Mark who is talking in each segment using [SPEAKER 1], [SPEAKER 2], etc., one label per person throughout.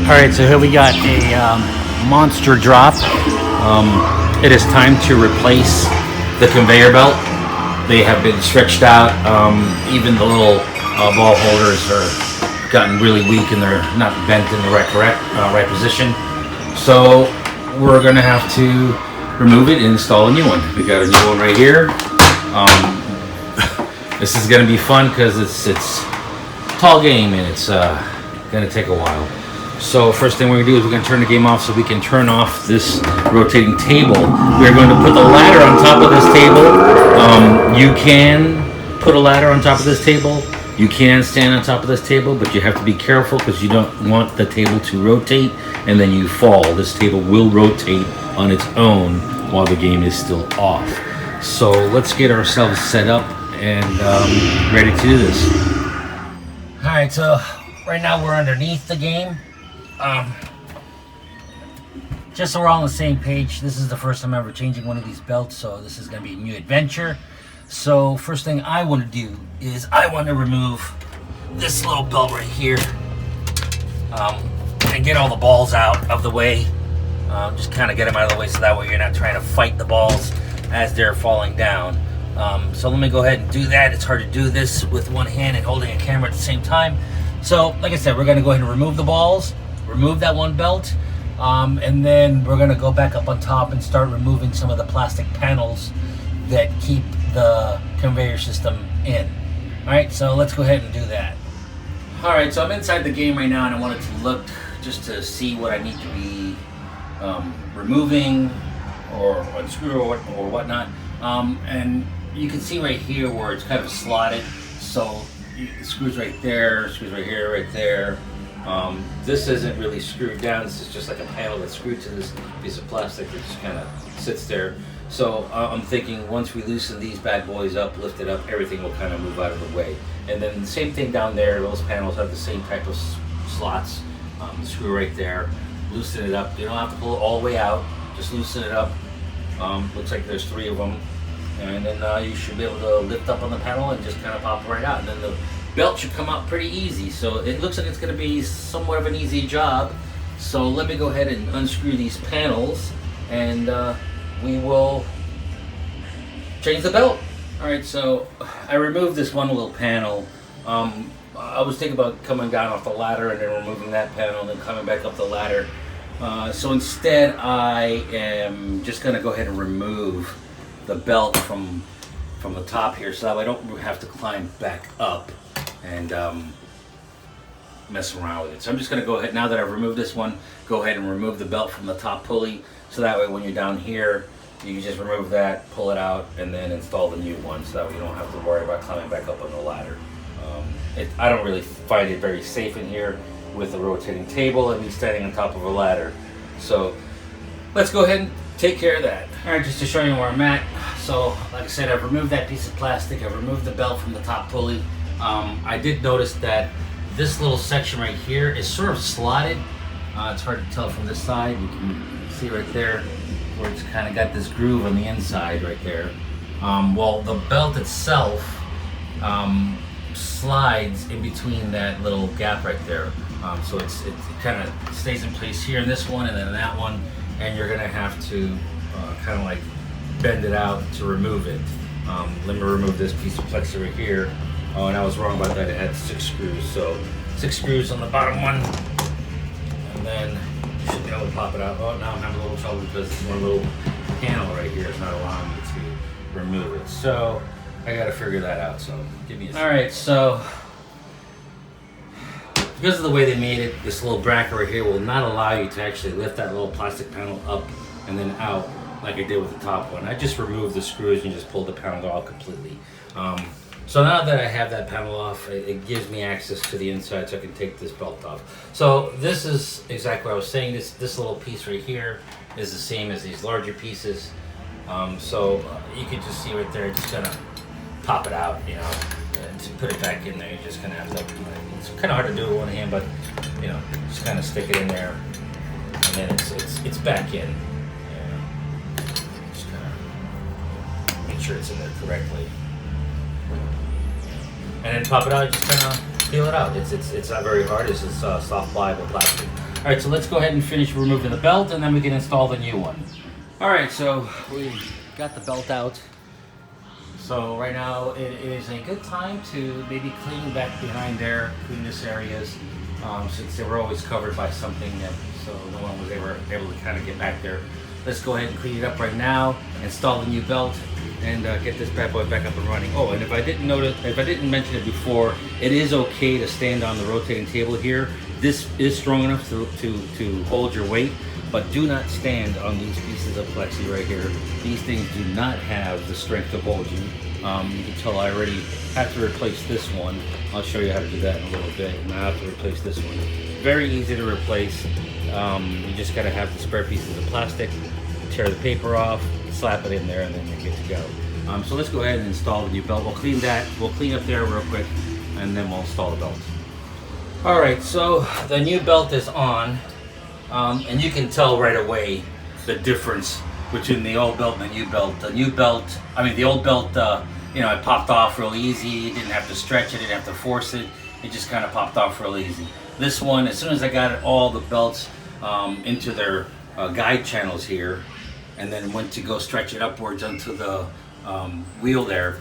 [SPEAKER 1] Alright, so here we got a monster drop. It is time to replace the conveyor belt. They have been stretched out. Even the little ball holders are gotten really weak and they're not bent in the right position. So we're going to have to remove it and install a new one. We got a new one right here. This is going to be fun because it's a tall game and it's going to take a while. So first thing we're going to do is we're going to turn the game off so we can turn off this rotating table. We're going to put the ladder on top of this table. You can put a ladder on top of this table. You can stand on top of this table, but you have to be careful because you don't want the table to rotate and then you fall. This table will rotate on its own while the game is still off. So let's get ourselves set up and ready to do this. Alright, so right now we're underneath the game. Just so we're all on the same page, this is the first time I'm ever changing one of these belts, so this is going to be a new adventure. So first thing I want to do is I want to remove this little belt right here and get all the balls out of the way. Just kind of get them out of the way so that way you're not trying to fight the balls as they're falling down. So let me go ahead and do that. It's hard to do this with one hand and holding a camera at the same time. So like I said, we're going to go ahead and remove the balls, remove that one belt, and then we're going to go back up on top and start removing some of the plastic panels that keep the conveyor system in. Alright, so let's go ahead and do that. Alright, so I'm inside the game right now and I wanted to look just to see what I need to be removing or unscrew or whatnot. And you can see right here where it's kind of slotted, so screws right there, screws right here, right there. This isn't really screwed down. This is just like a panel that's screwed to this piece of plastic that just kind of sits there. So I'm thinking once we loosen these bad boys up, lift it up, everything will kind of move out of the way. And then the same thing down there, those panels have the same type of slots. Screw right there, loosen it up. You don't have to pull it all the way out, just loosen it up. Looks like there's 3 of them. And then you should be able to lift up on the panel and just kind of pop right out. And then the belt should come out pretty easy. So it looks like it's going to be somewhat of an easy job. So let me go ahead and unscrew these panels and we will change the belt. Alright, so I removed this one little panel. I was thinking about coming down off the ladder and then removing that panel and then coming back up the ladder. So instead I am just going to go ahead and remove the belt from the top here so that I don't have to climb back up and mess around with it. So I'm just going to go ahead, now that I've removed this one, go ahead and remove the belt from the top pulley so that way when you're down here you can just remove that, pull it out, and then install the new one so that way you don't have to worry about climbing back up on the ladder. I don't really find it very safe in here with a rotating table and me standing on top of a ladder. So let's go ahead and take care of that. Alright, just to show you where I'm at. So, like I said, I've removed that piece of plastic. I've removed the belt from the top pulley. I did notice that this little section right here is sort of slotted. It's hard to tell from this side. You can see right there where it's kind of got this groove on the inside right there. Well, the belt itself slides in between that little gap right there. So it kind of stays in place here in this one and then that one. And you're going to have to kind of like bend it out to remove it. Let me remove this piece of plexi right here. Oh, and I was wrong about that. It had 6 screws. So 6 screws on the bottom one. And then you should be able to pop it out. Oh, now I'm having a little trouble because this one little panel right here is not allowing me to remove it. So I got to figure that out. So give me a second. All right, so because of the way they made it, this little bracket right here will not allow you to actually lift that little plastic panel up and then out like I did with the top one. I just removed the screws and just pulled the panel out completely. So now that I have that panel off, it gives me access to the inside so I can take this belt off. So this is exactly what I was saying. This little piece right here is the same as these larger pieces. So you can just see right there, just gonna pop it out, you know, and to put it back in there, you're just gonna have to, it's kind of hard to do with one hand, but you know, just kind of stick it in there and then it's back in. Just kind of make sure it's in there correctly. And then pop it out, just kind of peel it out. It's not very hard, it's just soft pliable plastic. All right, so let's go ahead and finish removing the belt, and then we can install the new one. All right, so we got the belt out. So right now it is a good time to maybe clean back behind there, clean this areas, since they were always covered by something, so no one was ever able to kind of get back there. Let's go ahead and clean it up right now, install the new belt, and get this bad boy back up and running. Oh, and if I didn't mention it before, it is okay to stand on the rotating table here. This is strong enough to hold your weight, but do not stand on these pieces of plexi right here. These things do not have the strength to hold you. You can tell I already have to replace this one. I'll show you how to do that in a little bit, and I have to replace this one. Very easy to replace. You just gotta have the spare pieces of plastic, tear the paper off, slap it in there, and then you're good to go. So let's go ahead and install the new belt. We'll clean up there real quick, and then we'll install the belt. All right, so the new belt is on, and you can tell right away the difference between the old belt and the new belt. The new belt, the old belt, it popped off real easy. You didn't have to stretch it, didn't have to force it. It just kind of popped off real easy. This one, as soon as I got all the belts into their guide channels here, and then went to go stretch it upwards onto the wheel there,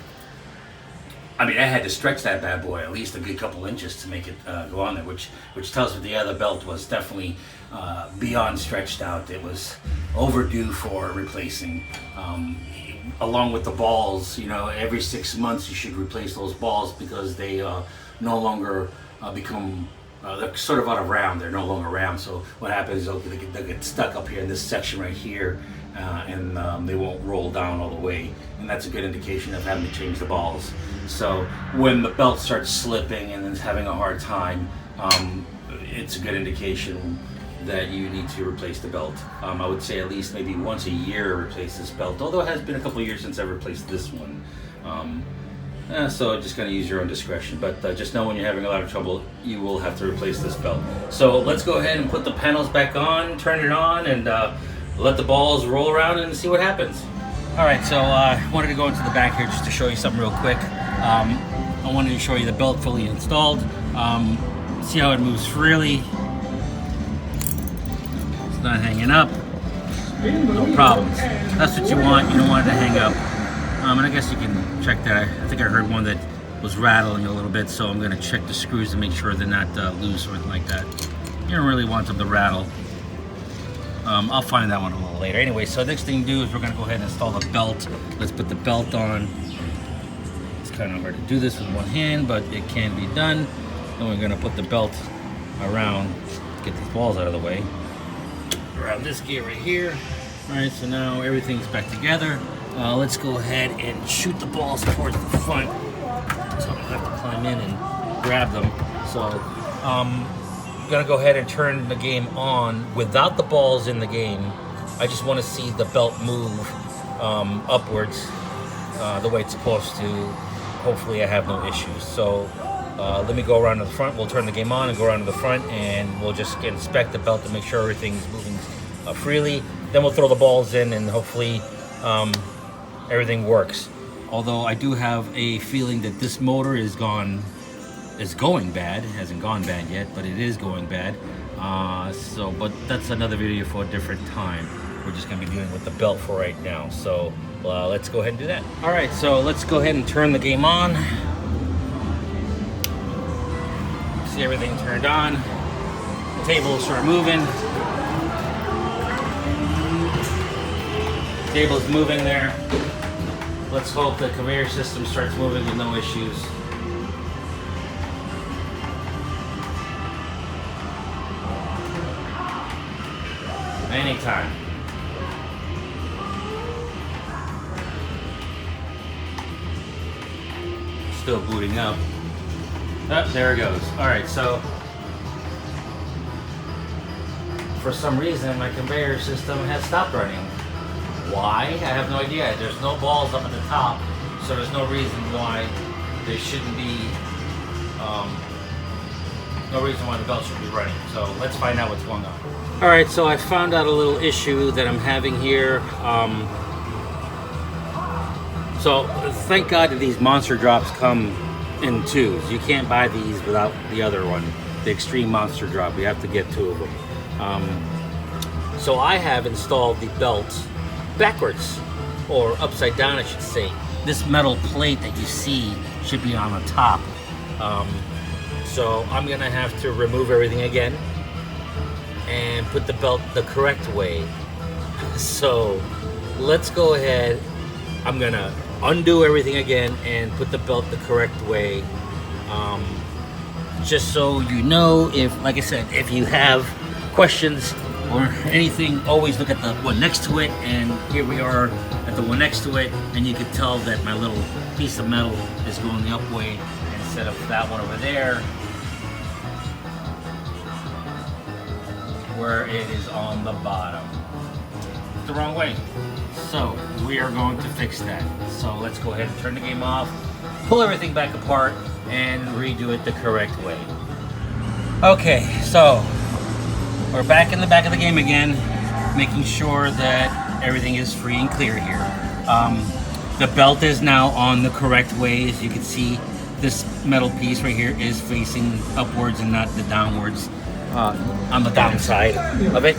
[SPEAKER 1] I had to stretch that bad boy at least a good couple inches to make it go on there, which tells me the other belt was definitely beyond stretched out. It was overdue for replacing. Along with the balls, every 6 months you should replace those balls because they no longer become, they're sort of out of round. They're no longer round. So what happens is they'll get stuck up here in this section right here, and they won't roll down all the way. And that's a good indication of having to change the balls. So when the belt starts slipping and is having a hard time, it's a good indication that you need to replace the belt. I would say at least maybe once a year replace this belt, although it has been a couple of years since I've replaced this one. So just gonna use your own discretion, but just know when you're having a lot of trouble, you will have to replace this belt. So let's go ahead and put the panels back on, turn it on, and let the balls roll around and see what happens. All right, so I wanted to go into the back here just to show you something real quick. I wanted to show you the belt fully installed. See how it moves freely. It's not hanging up. No problems. That's what you want. You don't want it to hang up. And I guess you can check that. I think I heard one that was rattling a little bit, so I'm going to check the screws to make sure they're not loose or anything like that. You don't really want them to rattle. I'll find that one a little later. Anyway, so next thing to do is we're going to go ahead and install the belt. Let's put the belt on. It's kind of hard to do this with one hand, but it can be done. Then we're going to put the belt around, get these balls out of the way, around this gear right here. All right, so now everything's back together. Let's go ahead and shoot the balls towards the front, so I don't have to climb in and grab them. So I'm gonna go ahead and turn the game on without the balls in the game. I just want to see the belt move upwards the way it's supposed to. Hopefully I have no issues. So let me go around to the front. We'll turn the game on and go around to the front, and we'll just inspect the belt to make sure everything's moving freely. Then we'll throw the balls in, and hopefully everything works. Although I do have a feeling that this motor is going bad. It hasn't gone bad yet, but it is going bad. But that's another video for a different time. We're just going to be dealing with the belt for right now. So let's go ahead and do that. All right, so let's go ahead and turn the game on. See everything turned on. The table will start moving. The table's moving there. Let's hope the conveyor system starts moving with no issues. Anytime. Still booting up. Oh, there it goes. Alright, so for some reason my conveyor system has stopped running. Why? I have no idea. There's no balls up at the top, so there's no reason why there shouldn't be no reason why the belt should be running. So let's find out what's going on. Alright, so I found out a little issue that I'm having here. So thank God that these monster drops come in twos. You can't buy these without the other one, the extreme monster drop. You have to get two of them. So I have installed the belt backwards, or upside down I should say. This metal plate that you see should be on the top. So I'm gonna have to remove everything again and put the belt the correct way. So let's go ahead. I'm gonna undo everything again and put the belt the correct way. Just so you know, if, like I said, if you have questions or anything, always look at the one next to it. And here we are at the one next to it, and you can tell that my little piece of metal is going the up way instead of that one over there, where it is on the bottom. It's the wrong way. So we are going to fix that. So let's go ahead and turn the game off, pull everything back apart, and redo it the correct way. Okay, so we're back in the back of the game again, making sure that everything is free and clear here. The belt is now on the correct way. As you can see, this metal piece right here is facing upwards and not the downwards on the downside of it.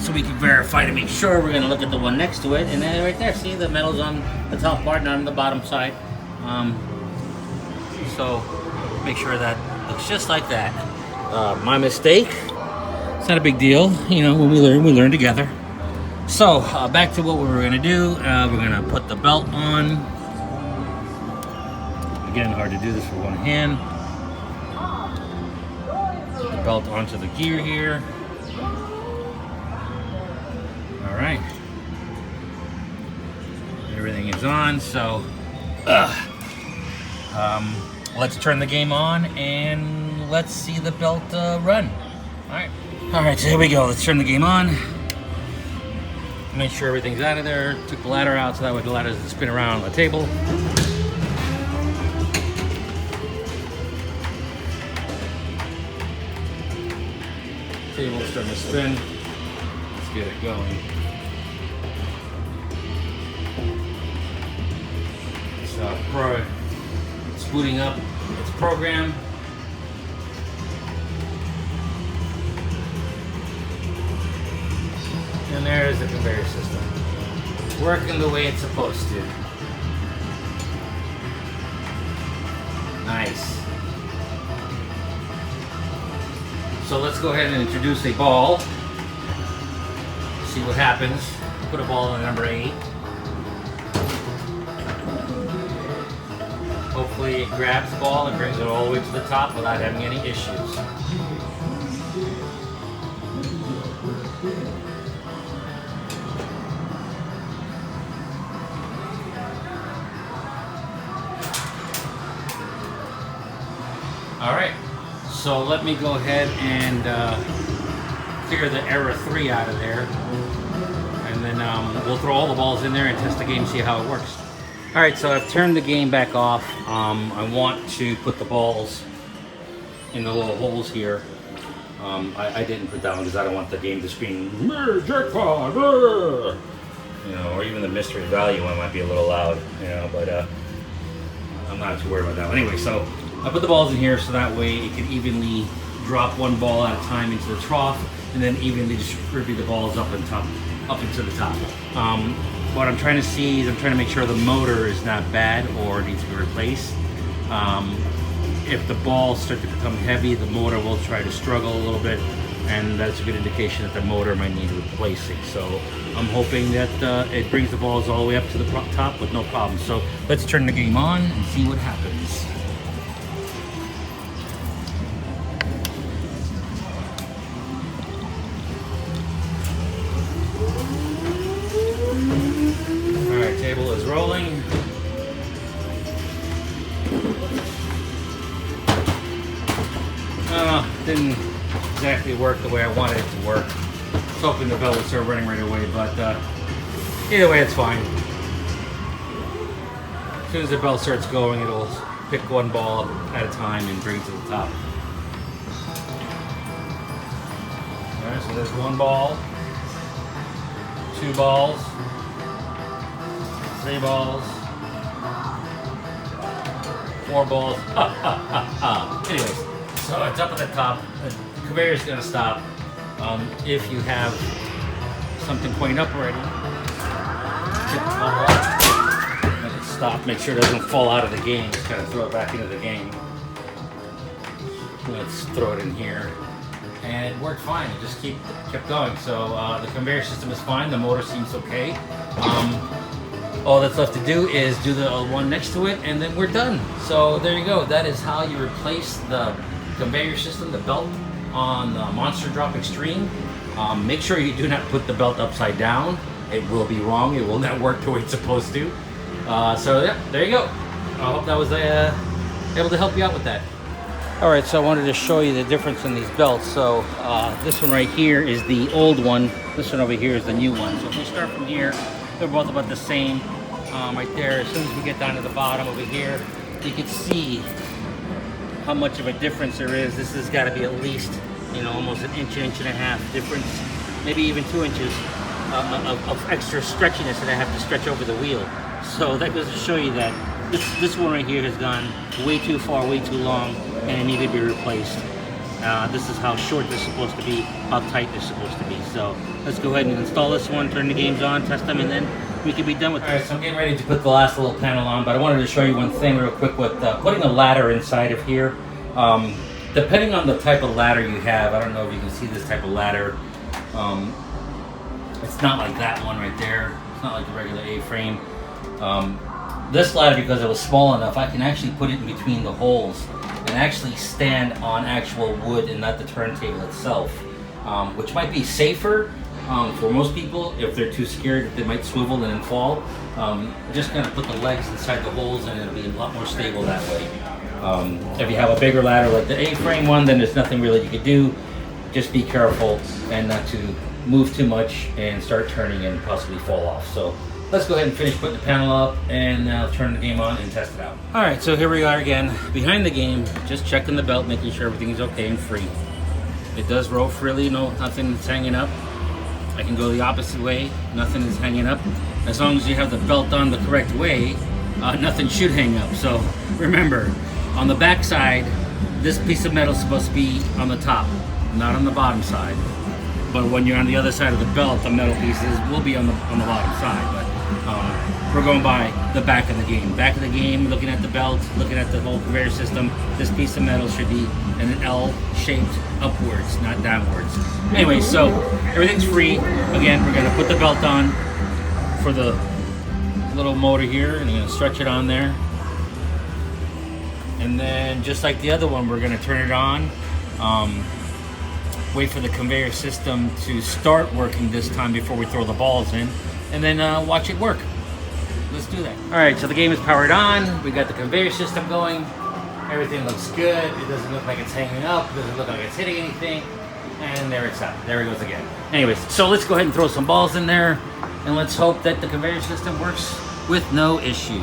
[SPEAKER 1] So we can verify to make sure. We're going to look at the one next to it, and then right there, see, the metal's on the top part, not on the bottom side. So make sure that looks just like that. My mistake. It's not a big deal, you know. When we learn together. So back to what we were gonna do. We're gonna put the belt on. Again, hard to do this with one hand. Put the belt onto the gear here. All right. Everything is on. So. Let's turn the game on and let's see the belt run. All right, so here we go. Let's turn the game on. Make sure everything's out of there. Took the ladder out so that way the ladder doesn't spin around on the table. Table's starting to spin. Let's get it going. So, it's booting up its program. And there's the conveyor system. Working the way it's supposed to. Nice. So let's go ahead and introduce a ball. See what happens. Put a ball in number 8. Hopefully it grabs the ball and brings it all the way to the top without having any issues. All right, so let me go ahead and clear the error 3 out of there, and then we'll throw all the balls in there and test the game, see how it works. All right, so I've turned the game back off. I want to put the balls in the little holes here. I didn't put that one because I don't want the game to scream, jackpot, you know, or even the mystery value one might be a little loud, you know, but I'm not too worried about that one. Anyway, so I put the balls in here so that way it can evenly drop one ball at a time into the trough, and then evenly distribute the balls up into the top. What I'm trying to see is I'm trying to make sure the motor is not bad or needs to be replaced. If the balls start to become heavy, the motor will try to struggle a little bit, and that's a good indication that the motor might need replacing. So I'm hoping that it brings the balls all the way up to the top with no problem. So let's turn the game on and see what happens. Table is rolling. Didn't exactly work the way I wanted it to work. I was hoping the belt would start running right away, but either way, it's fine. As soon as the belt starts going, it'll pick one ball at a time and bring it to the top. Alright, so there's one ball, 2 balls, 3 balls, 4 balls. Anyways, so it's up at the top. The conveyor's gonna stop, If you have something pointing up already, get the ball up, let it stop, make sure it doesn't fall out of the game, just kind of throw it back into the game. Let's throw it in here. And it worked fine, it just kept going. So the conveyor system is fine, the motor seems okay. All that's left to do is do the one next to it, and then we're done. So there you go, that is how you replace the conveyor system, the belt on the Monster Drop Extreme. Make sure you do not put the belt upside down. It will be wrong, it will not work the way it's supposed to. So yeah, there you go. I hope that was able to help you out with that. Alright, so I wanted to show you the difference in these belts. So this one right here is the old one. This one over here is the new one. So if we start from here, they're both about the same. Right there, as soon as we get down to the bottom over here, you can see how much of a difference there is. This has got to be at least, you know, almost an inch and a half difference, maybe even 2 inches of extra stretchiness that I have to stretch over the wheel. So that goes to show you that this one right here has gone way too far, way too long, and it needed to be replaced. This is how short they're supposed to be, how tight they're supposed to be. So let's go ahead and install this one, turn the games on, test them, and then we can be done with it. Alright, so I'm getting ready to put the last little panel on, but I wanted to show you one thing real quick with putting a ladder inside of here. Depending on the type of ladder you have, I don't know if you can see this type of ladder. It's not like that one right there. It's not like the regular A-frame. This ladder, because it was small enough, I can actually put it in between the holes and actually stand on actual wood and not the turntable itself, which might be safer for most people if they're too scared that they might swivel and then fall. Just kind of put the legs inside the holes and it'll be a lot more stable that way. If you have a bigger ladder like the A-frame one, then there's nothing really you could do. Just be careful and not to move too much and start turning and possibly fall off. So let's go ahead and finish putting the panel up, and I'll turn the game on and test it out. All right, so here we are again, behind the game, just checking the belt, making sure everything's okay and free. It does roll freely, nothing's hanging up. I can go the opposite way, nothing is hanging up. As long as you have the belt on the correct way, nothing should hang up. So remember, on the back side, this piece of metal is supposed to be on the top, not on the bottom side. But when you're on the other side of the belt, the metal pieces will be on the bottom side. But we're going by the back of the game. Back of the game, looking at the belt, looking at the whole conveyor system. This piece of metal should be in an L shaped upwards, not downwards. Anyway, so everything's free. Again, we're gonna put the belt on for the little motor here, and I'm gonna stretch it on there. And then, just like the other one, we're gonna turn it on. Wait for the conveyor system to start working this time before we throw the balls in, and then watch it work. Let's do that. All right, so the game is powered on. We got the conveyor system going. Everything looks good. It doesn't look like it's hanging up. It doesn't look like it's hitting anything. And there it's up. There it goes again. Anyways, so let's go ahead and throw some balls in there, and let's hope that the conveyor system works with no issues.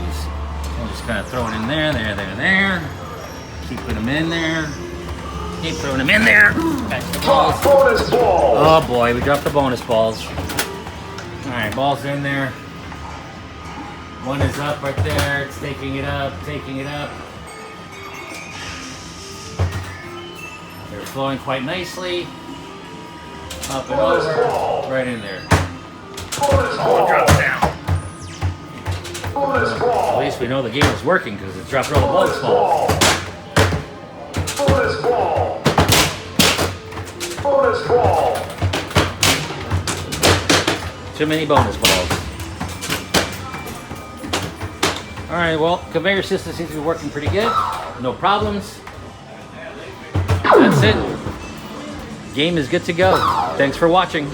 [SPEAKER 1] I'm just kind of throwing in there. Keep putting them in there. Keep throwing them in there.
[SPEAKER 2] Top bonus ball.
[SPEAKER 1] Oh boy, we dropped the bonus balls. All right, balls in there. One is up right there. It's taking it up. They're flowing quite nicely. Up and
[SPEAKER 2] bonus
[SPEAKER 1] over.
[SPEAKER 2] Ball.
[SPEAKER 1] Right in there.
[SPEAKER 2] Bonus ball.
[SPEAKER 1] Drop it down.
[SPEAKER 2] Bonus ball.
[SPEAKER 1] At least we know the game is working because it's dropping all the bonus balls.
[SPEAKER 2] Bonus ball. Bonus ball.
[SPEAKER 1] Too many bonus balls. All right, well, conveyor system seems to be working pretty good. No problems. That's it. Game is good to go. Thanks for watching.